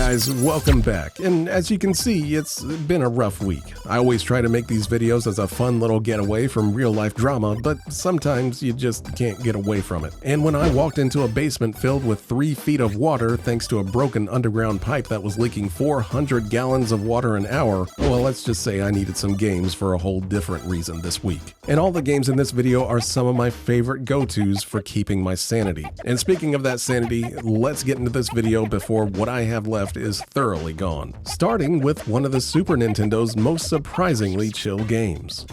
guys, welcome back, and as you can see, it's been a rough week. I always try to make these videos as a fun little getaway from real-life drama, but sometimes you just can't get away from it. And when I walked into a basement filled with 3 feet of water thanks to a broken underground pipe that was leaking 400 gallons of water an hour, well, let's just say I needed some games for a whole different reason this week. And all the games in this video are some of my favorite go-tos for keeping my sanity. And speaking of that sanity, let's get into this video before what I have left is thoroughly gone. Starting with one of the Super Nintendo's most surprisingly chill games.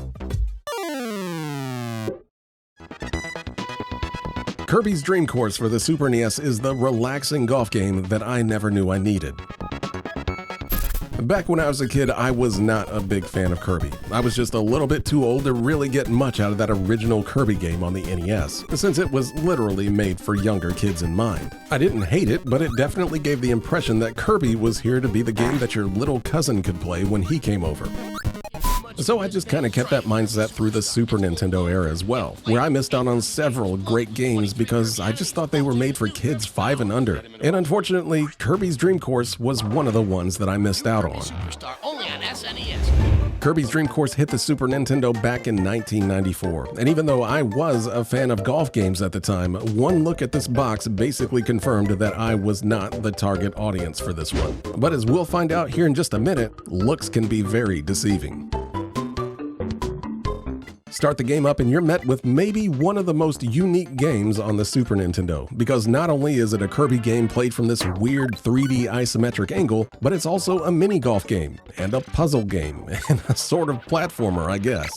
Kirby's Dream Course for the Super NES is the relaxing golf game that I never knew I needed. Back when I was a kid, I was not a big fan of Kirby. I was just a little bit too old to really get much out of that original Kirby game on the NES, since it was literally made for younger kids in mind. I didn't hate it, but it definitely gave the impression that Kirby was here to be the game that your little cousin could play when he came over. So I just kind of kept that mindset through the Super Nintendo era as well, where I missed out on several great games because I just thought they were made for kids 5 and under. And unfortunately, Kirby's Dream Course was one of the ones that I missed out on. Superstar only on SNES. Kirby's Dream Course hit the Super Nintendo back in 1994, and even though I was a fan of golf games at the time, one look at this box basically confirmed that I was not the target audience for this one. But as we'll find out here in just a minute, looks can be very deceiving. Start the game up and you're met with maybe one of the most unique games on the Super Nintendo, because not only is it a Kirby game played from this weird 3D isometric angle, but it's also a mini golf game, and a puzzle game, and a sort of platformer, I guess.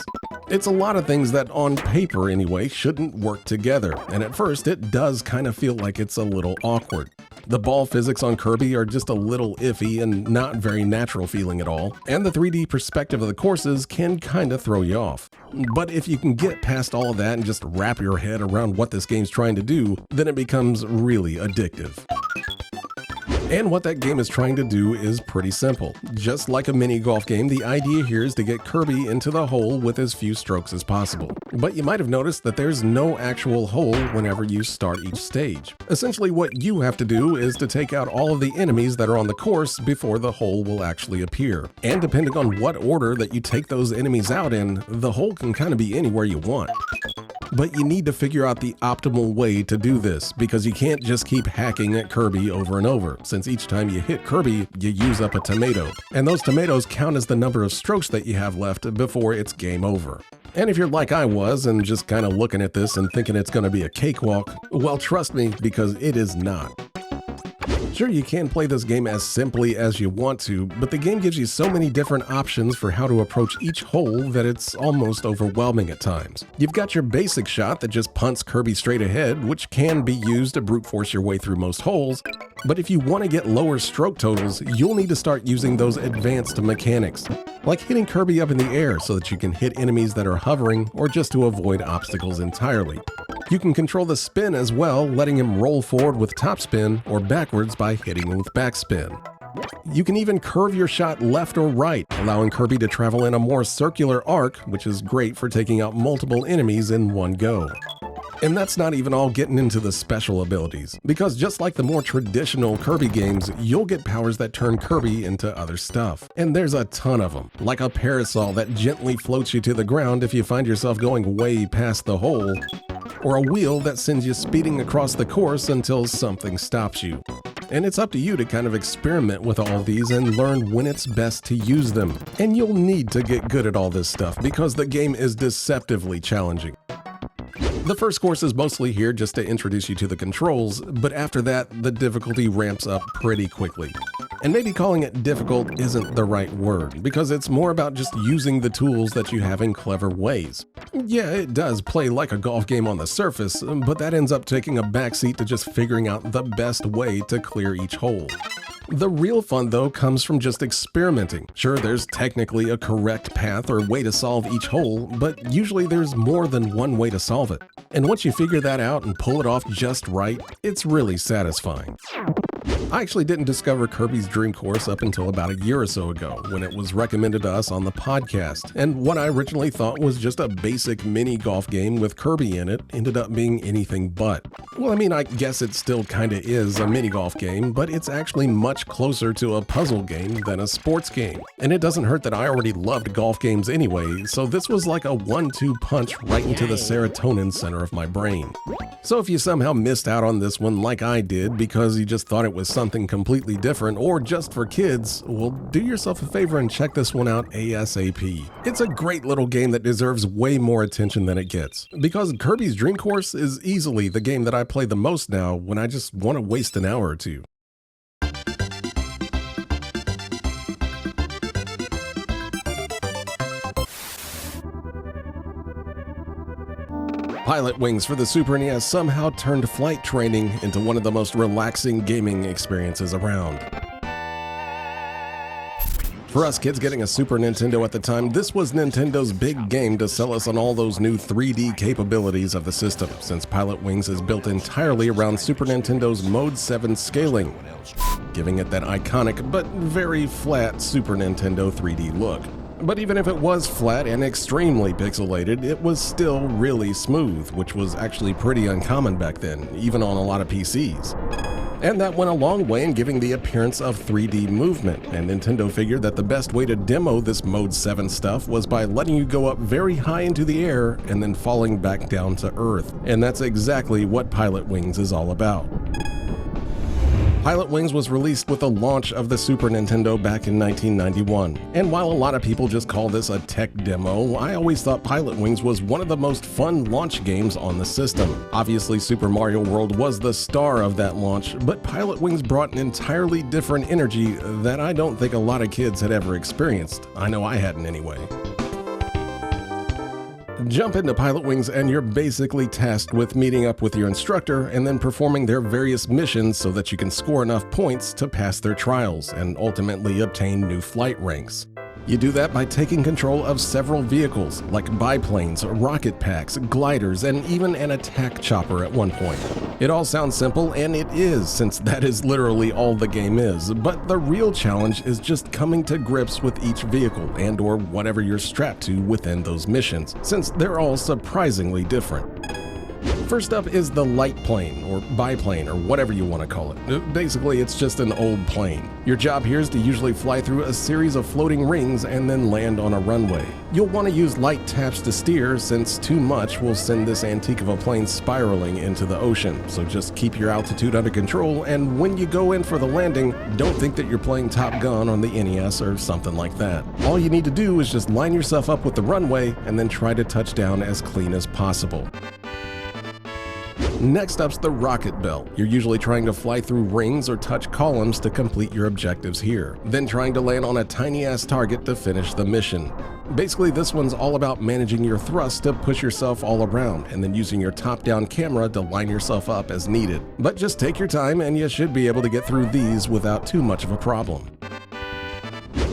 It's a lot of things that, on paper anyway, shouldn't work together, and at first it does kind of feel like it's a little awkward. The ball physics on Kirby are just a little iffy and not very natural feeling at all, and the 3D perspective of the courses can kinda throw you off. But if you can get past all of that and just wrap your head around what this game's trying to do, then it becomes really addictive. And what that game is trying to do is pretty simple. Just like a mini golf game, the idea here is to get Kirby into the hole with as few strokes as possible. But you might have noticed that there's no actual hole whenever you start each stage. Essentially what you have to do is to take out all of the enemies that are on the course before the hole will actually appear. And depending on what order that you take those enemies out in, the hole can kind of be anywhere you want. But you need to figure out the optimal way to do this, because you can't just keep hacking at Kirby over and over, since each time you hit Kirby, you use up a tomato. And those tomatoes count as the number of strokes that you have left before it's game over. And if you're like I was and just kind of looking at this and thinking it's going to be a cakewalk, well, trust me, because it is not. Sure, you can play this game as simply as you want to, but the game gives you so many different options for how to approach each hole that it's almost overwhelming at times. You've got your basic shot that just punts Kirby straight ahead, which can be used to brute force your way through most holes, but if you want to get lower stroke totals, you'll need to start using those advanced mechanics, like hitting Kirby up in the air so that you can hit enemies that are hovering, or just to avoid obstacles entirely. You can control the spin as well, letting him roll forward with top spin or backwards by hitting him with backspin. You can even curve your shot left or right, allowing Kirby to travel in a more circular arc, which is great for taking out multiple enemies in one go. And that's not even all getting into the special abilities, because just like the more traditional Kirby games, you'll get powers that turn Kirby into other stuff. And there's a ton of them, like a parasol that gently floats you to the ground if you find yourself going way past the hole, or a wheel that sends you speeding across the course until something stops you. And it's up to you to kind of experiment with all these and learn when it's best to use them. And you'll need to get good at all this stuff because the game is deceptively challenging. The first course is mostly here just to introduce you to the controls, but after that, the difficulty ramps up pretty quickly. And maybe calling it difficult isn't the right word, because it's more about just using the tools that you have in clever ways. Yeah, it does play like a golf game on the surface, but that ends up taking a backseat to just figuring out the best way to clear each hole. The real fun, though, comes from just experimenting. Sure, there's technically a correct path or way to solve each hole, but usually there's more than one way to solve it. And once you figure that out and pull it off just right, it's really satisfying. I actually didn't discover Kirby's Dream Course up until about a year or so ago, when it was recommended to us on the podcast, and what I originally thought was just a basic mini golf game with Kirby in it ended up being anything but. Well, I mean, I guess it still kinda is a mini golf game, but it's actually much closer to a puzzle game than a sports game. And it doesn't hurt that I already loved golf games anyway, so this was like a 1-2 punch right into the serotonin center of my brain. So if you somehow missed out on this one like I did because you just thought it was something completely different or just for kids, well, do yourself a favor and check this one out ASAP. It's a great little game that deserves way more attention than it gets, because Kirby's Dream Course is easily the game that I play the most now when I just want to waste an hour or two. Pilotwings for the Super NES somehow turned flight training into one of the most relaxing gaming experiences around. For us kids getting a Super Nintendo at the time, this was Nintendo's big game to sell us on all those new 3D capabilities of the system, since Pilotwings is built entirely around Super Nintendo's Mode 7 scaling, giving it that iconic but very flat Super Nintendo 3D look. But even if it was flat and extremely pixelated, it was still really smooth, which was actually pretty uncommon back then, even on a lot of PCs. And that went a long way in giving the appearance of 3D movement, and Nintendo figured that the best way to demo this Mode 7 stuff was by letting you go up very high into the air and then falling back down to Earth. And that's exactly what Pilotwings is all about. Pilotwings was released with the launch of the Super Nintendo back in 1991, and while a lot of people just call this a tech demo, I always thought Pilotwings was one of the most fun launch games on the system. Obviously, Super Mario World was the star of that launch, but Pilotwings brought an entirely different energy that I don't think a lot of kids had ever experienced. I know I hadn't anyway. Jump into Pilotwings and you're basically tasked with meeting up with your instructor and then performing their various missions so that you can score enough points to pass their trials and ultimately obtain new flight ranks. You do that by taking control of several vehicles, like biplanes, rocket packs, gliders, and even an attack chopper at one point. It all sounds simple, and it is, since that is literally all the game is, but the real challenge is just coming to grips with each vehicle and or whatever you're strapped to within those missions, since they're all surprisingly different. First up is the light plane, or biplane, or whatever you want to call it. Basically, it's just an old plane. Your job here is to usually fly through a series of floating rings and then land on a runway. You'll want to use light taps to steer, since too much will send this antique of a plane spiraling into the ocean, so just keep your altitude under control, and when you go in for the landing, don't think that you're playing Top Gun on the NES or something like that. All you need to do is just line yourself up with the runway and then try to touch down as clean as possible. Next up's the rocket belt. You're usually trying to fly through rings or touch columns to complete your objectives here, then trying to land on a tiny-ass target to finish the mission. Basically, this one's all about managing your thrust to push yourself all around, and then using your top-down camera to line yourself up as needed. But just take your time and you should be able to get through these without too much of a problem.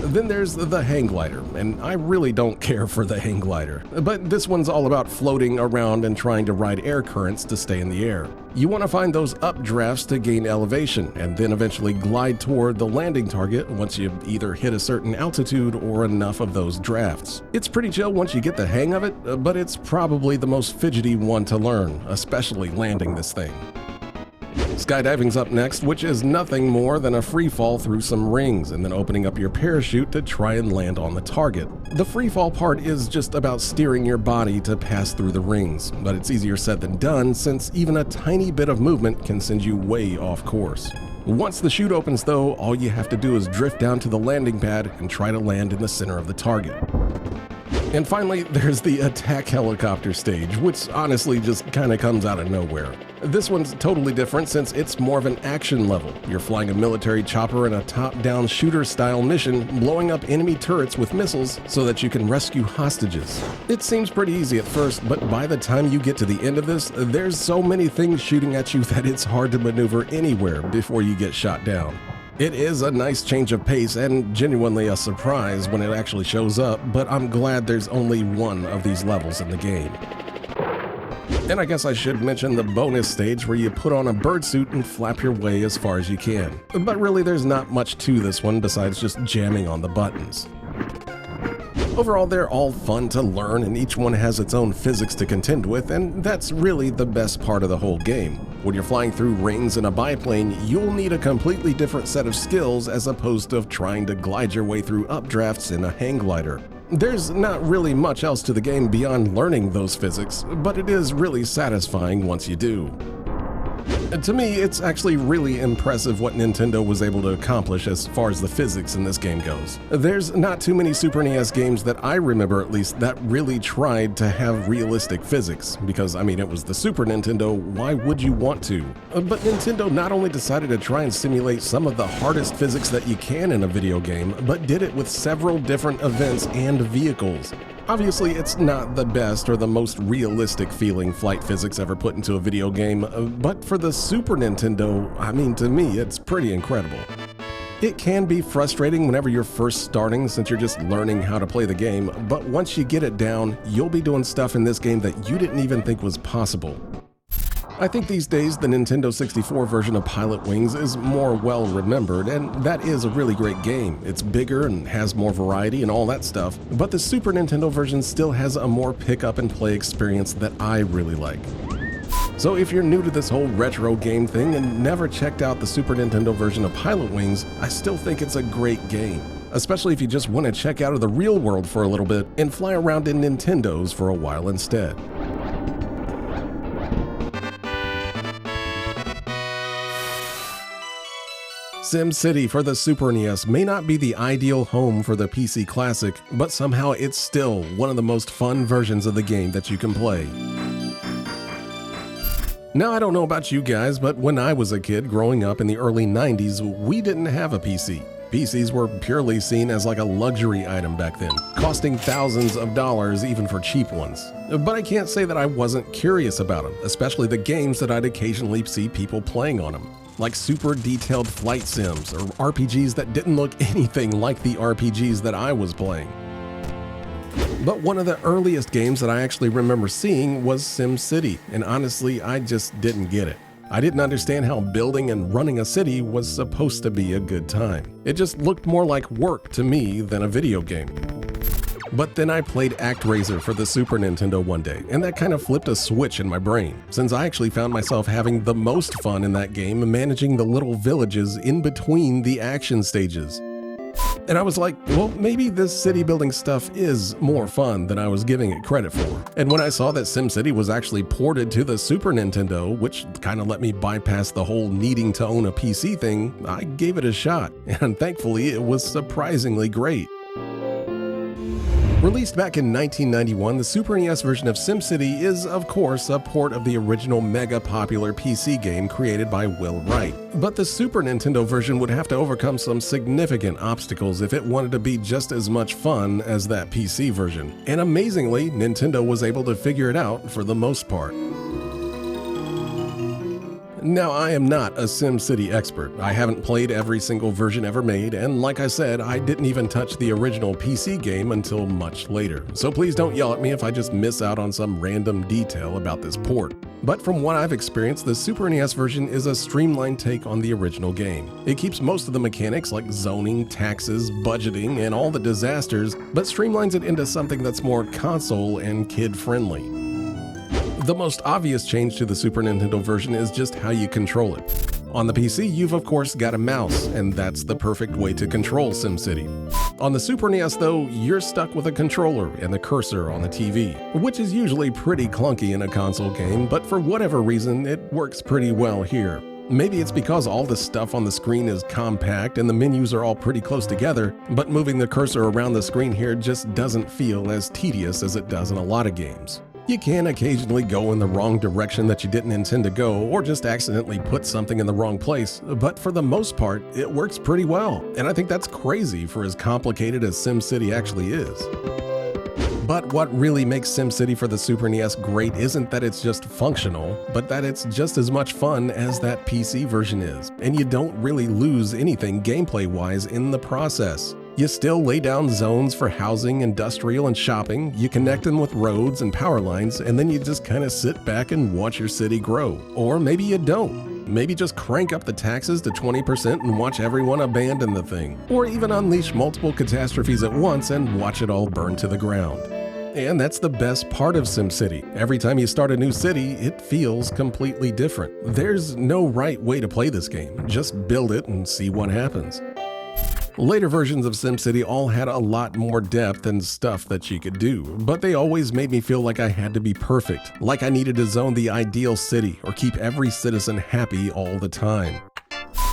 Then there's the hang glider, and I really don't care for the hang glider, but this one's all about floating around and trying to ride air currents to stay in the air. You want to find those updrafts to gain elevation, and then eventually glide toward the landing target once you either hit a certain altitude or enough of those drafts. It's pretty chill once you get the hang of it, but it's probably the most fidgety one to learn, especially landing this thing. Skydiving's up next, which is nothing more than a free fall through some rings and then opening up your parachute to try and land on the target. The free fall part is just about steering your body to pass through the rings, but it's easier said than done since even a tiny bit of movement can send you way off course. Once the chute opens though, all you have to do is drift down to the landing pad and try to land in the center of the target. And finally, there's the attack helicopter stage, which honestly just kinda comes out of nowhere. This one's totally different since it's more of an action level. You're flying a military chopper in a top-down shooter-style mission, blowing up enemy turrets with missiles so that you can rescue hostages. It seems pretty easy at first, but by the time you get to the end of this, there's so many things shooting at you that it's hard to maneuver anywhere before you get shot down. It is a nice change of pace and genuinely a surprise when it actually shows up, but I'm glad there's only one of these levels in the game. And I guess I should mention the bonus stage where you put on a bird suit and flap your way as far as you can. But really there's not much to this one besides just jamming on the buttons. Overall, they're all fun to learn and each one has its own physics to contend with, and that's really the best part of the whole game. When you're flying through rings in a biplane, you'll need a completely different set of skills as opposed to trying to glide your way through updrafts in a hang glider. There's not really much else to the game beyond learning those physics, but it is really satisfying once you do. To me, it's actually really impressive what Nintendo was able to accomplish as far as the physics in this game goes. There's not too many Super NES games that I remember at least that really tried to have realistic physics, because I mean it was the Super Nintendo, why would you want to? But Nintendo not only decided to try and simulate some of the hardest physics that you can in a video game, but did it with several different events and vehicles. Obviously, it's not the best or the most realistic feeling flight physics ever put into a video game, but for the Super Nintendo, I mean, to me, it's pretty incredible. It can be frustrating whenever you're first starting since you're just learning how to play the game, but once you get it down, you'll be doing stuff in this game that you didn't even think was possible. I think these days the Nintendo 64 version of Pilotwings is more well remembered, and that is a really great game. It's bigger and has more variety and all that stuff, but the Super Nintendo version still has a more pick up and play experience that I really like. So if you're new to this whole retro game thing and never checked out the Super Nintendo version of Pilotwings, I still think it's a great game, especially if you just want to check out of the real world for a little bit and fly around in Nintendos for a while instead. SimCity for the Super NES may not be the ideal home for the PC Classic, but somehow it's still one of the most fun versions of the game that you can play. Now, I don't know about you guys, but when I was a kid growing up in the early 90s, we didn't have a PC. PCs were purely seen as like a luxury item back then, costing thousands of dollars even for cheap ones. But I can't say that I wasn't curious about them, especially the games that I'd occasionally see people playing on them, like super detailed flight sims or RPGs that didn't look anything like the RPGs that I was playing. But one of the earliest games that I actually remember seeing was SimCity, and honestly, I just didn't get it. I didn't understand how building and running a city was supposed to be a good time. It just looked more like work to me than a video game. But then I played ActRaiser for the Super Nintendo one day, and that kind of flipped a switch in my brain, since I actually found myself having the most fun in that game managing the little villages in between the action stages. And I was like, well, maybe this city building stuff is more fun than I was giving it credit for. And when I saw that SimCity was actually ported to the Super Nintendo, which kind of let me bypass the whole needing to own a PC thing, I gave it a shot, and thankfully it was surprisingly great. Released back in 1991, the Super NES version of SimCity is, of course, a port of the original mega-popular PC game created by Will Wright. But the Super Nintendo version would have to overcome some significant obstacles if it wanted to be just as much fun as that PC version. And amazingly, Nintendo was able to figure it out for the most part. Now, I am not a SimCity expert. I haven't played every single version ever made, and like I said, I didn't even touch the original PC game until much later. So please don't yell at me if I just miss out on some random detail about this port. But from what I've experienced, the Super NES version is a streamlined take on the original game. It keeps most of the mechanics like zoning, taxes, budgeting, and all the disasters, but streamlines it into something that's more console and kid-friendly. The most obvious change to the Super Nintendo version is just how you control it. On the PC, you've of course got a mouse, and that's the perfect way to control SimCity. On the Super NES though, you're stuck with a controller and the cursor on the TV, which is usually pretty clunky in a console game, but for whatever reason, it works pretty well here. Maybe it's because all the stuff on the screen is compact and the menus are all pretty close together, but moving the cursor around the screen here just doesn't feel as tedious as it does in a lot of games. You can occasionally go in the wrong direction that you didn't intend to go, or just accidentally put something in the wrong place, but for the most part, it works pretty well, and I think that's crazy for as complicated as SimCity actually is. But what really makes SimCity for the Super NES great isn't that it's just functional, but that it's just as much fun as that PC version is, and you don't really lose anything gameplay-wise in the process. You still lay down zones for housing, industrial, and shopping, you connect them with roads and power lines, and then you just kind of sit back and watch your city grow. Or maybe you don't. Maybe just crank up the taxes to 20% and watch everyone abandon the thing. Or even unleash multiple catastrophes at once and watch it all burn to the ground. And that's the best part of SimCity. Every time you start a new city, it feels completely different. There's no right way to play this game. Just build it and see what happens. Later versions of SimCity all had a lot more depth and stuff that you could do, but they always made me feel like I had to be perfect, like I needed to zone the ideal city or keep every citizen happy all the time.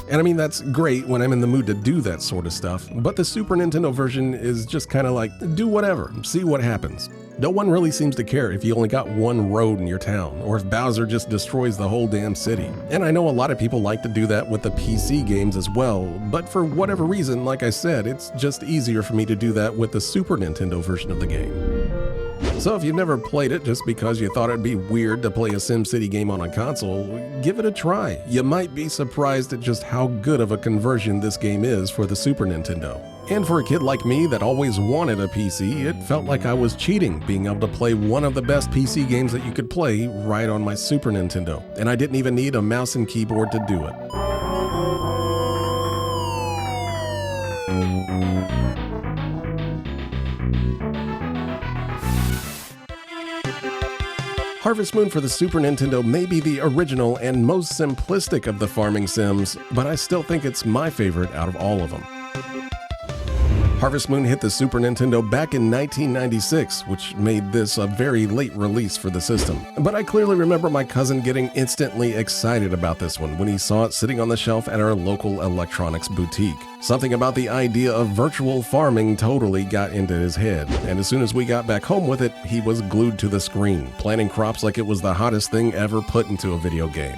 And I mean, that's great when I'm in the mood to do that sort of stuff, but the Super Nintendo version is just kind of like, do whatever, see what happens. No one really seems to care if you only got one road in your town, or if Bowser just destroys the whole damn city. And I know a lot of people like to do that with the PC games as well, but for whatever reason, like I said, it's just easier for me to do that with the Super Nintendo version of the game. So if you've never played it just because you thought it'd be weird to play a SimCity game on a console, give it a try. You might be surprised at just how good of a conversion this game is for the Super Nintendo. And for a kid like me that always wanted a PC, it felt like I was cheating being able to play one of the best PC games that you could play right on my Super Nintendo. And I didn't even need a mouse and keyboard to do it. Harvest Moon for the Super Nintendo may be the original and most simplistic of the farming sims, but I still think it's my favorite out of all of them. Harvest Moon hit the Super Nintendo back in 1996, which made this a very late release for the system. But I clearly remember my cousin getting instantly excited about this one when he saw it sitting on the shelf at our local electronics boutique. Something about the idea of virtual farming totally got into his head, and as soon as we got back home with it, he was glued to the screen, planting crops like it was the hottest thing ever put into a video game.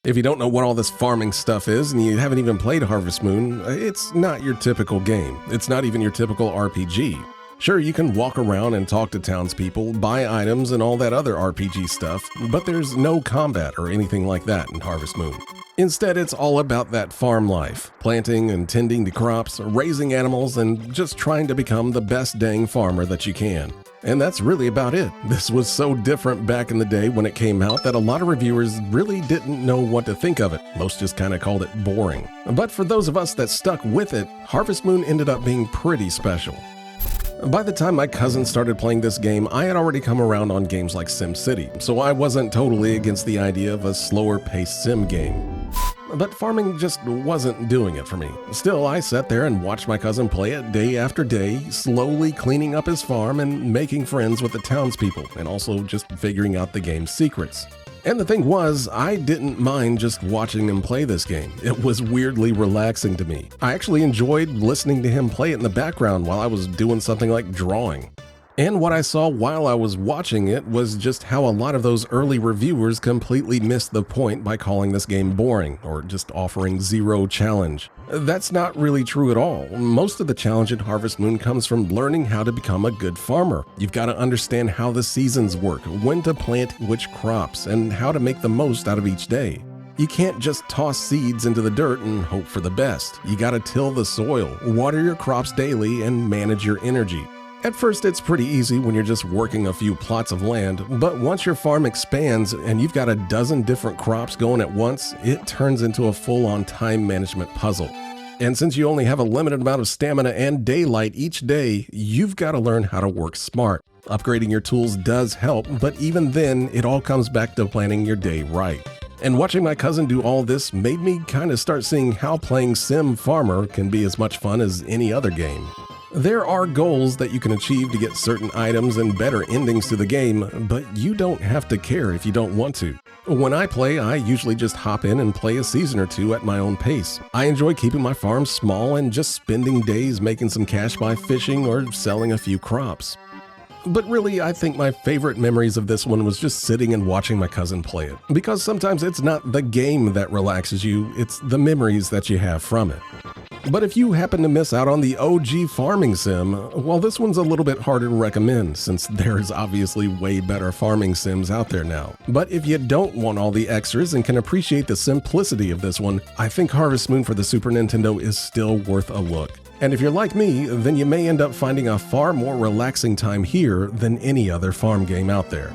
If you don't know what all this farming stuff is and you haven't even played Harvest Moon, it's not your typical game. It's not even your typical RPG. Sure, you can walk around and talk to townspeople, buy items and all that other RPG stuff, but there's no combat or anything like that in Harvest Moon. Instead, it's all about that farm life, planting and tending to crops, raising animals, and just trying to become the best dang farmer that you can. And that's really about it. This was so different back in the day when it came out that a lot of reviewers really didn't know what to think of it. Most just kind of called it boring. But for those of us that stuck with it, Harvest Moon ended up being pretty special. By the time my cousin started playing this game, I had already come around on games like SimCity, so I wasn't totally against the idea of a slower-paced sim game. But farming just wasn't doing it for me. Still, I sat there and watched my cousin play it day after day, slowly cleaning up his farm and making friends with the townspeople, and also just figuring out the game's secrets. And the thing was, I didn't mind just watching him play this game. It was weirdly relaxing to me. I actually enjoyed listening to him play it in the background while I was doing something like drawing. And what I saw while I was watching it was just how a lot of those early reviewers completely missed the point by calling this game boring, or just offering zero challenge. That's not really true at all. Most of the challenge in Harvest Moon comes from learning how to become a good farmer. You've got to understand how the seasons work, when to plant which crops, and how to make the most out of each day. You can't just toss seeds into the dirt and hope for the best. You gotta till the soil, water your crops daily, and manage your energy. At first, it's pretty easy when you're just working a few plots of land, but once your farm expands and you've got a dozen different crops going at once, it turns into a full-on time management puzzle. And since you only have a limited amount of stamina and daylight each day, you've got to learn how to work smart. Upgrading your tools does help, but even then, it all comes back to planning your day right. And watching my cousin do all this made me kind of start seeing how playing Sim Farmer can be as much fun as any other game. There are goals that you can achieve to get certain items and better endings to the game, but you don't have to care if you don't want to. When I play, I usually just hop in and play a season or two at my own pace. I enjoy keeping my farm small and just spending days making some cash by fishing or selling a few crops. But really, I think my favorite memories of this one was just sitting and watching my cousin play it. Because sometimes it's not the game that relaxes you, it's the memories that you have from it. But if you happen to miss out on the OG farming sim, well, this one's a little bit harder to recommend since there's obviously way better farming sims out there now. But if you don't want all the extras and can appreciate the simplicity of this one, I think Harvest Moon for the Super Nintendo is still worth a look. And if you're like me, then you may end up finding a far more relaxing time here than any other farm game out there.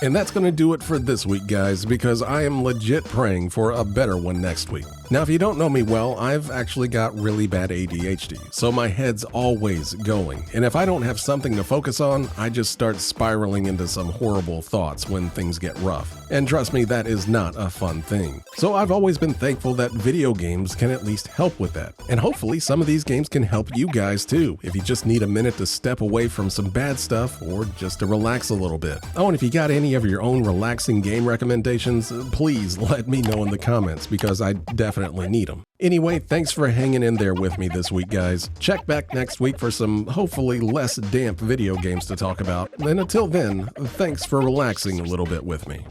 And that's going to do it for this week, guys, because I am legit praying for a better one next week. Now, if you don't know me well, I've actually got really bad ADHD, so my head's always going. And if I don't have something to focus on, I just start spiraling into some horrible thoughts when things get rough. And trust me, that is not a fun thing. So I've always been thankful that video games can at least help with that. And hopefully some of these games can help you guys too, if you just need a minute to step away from some bad stuff or just to relax a little bit. Oh, and if you got any of your own relaxing game recommendations, please let me know in the comments because I definitely need them. Anyway, thanks for hanging in there with me this week, guys. Check back next week for some hopefully less damp video games to talk about. And until then, thanks for relaxing a little bit with me.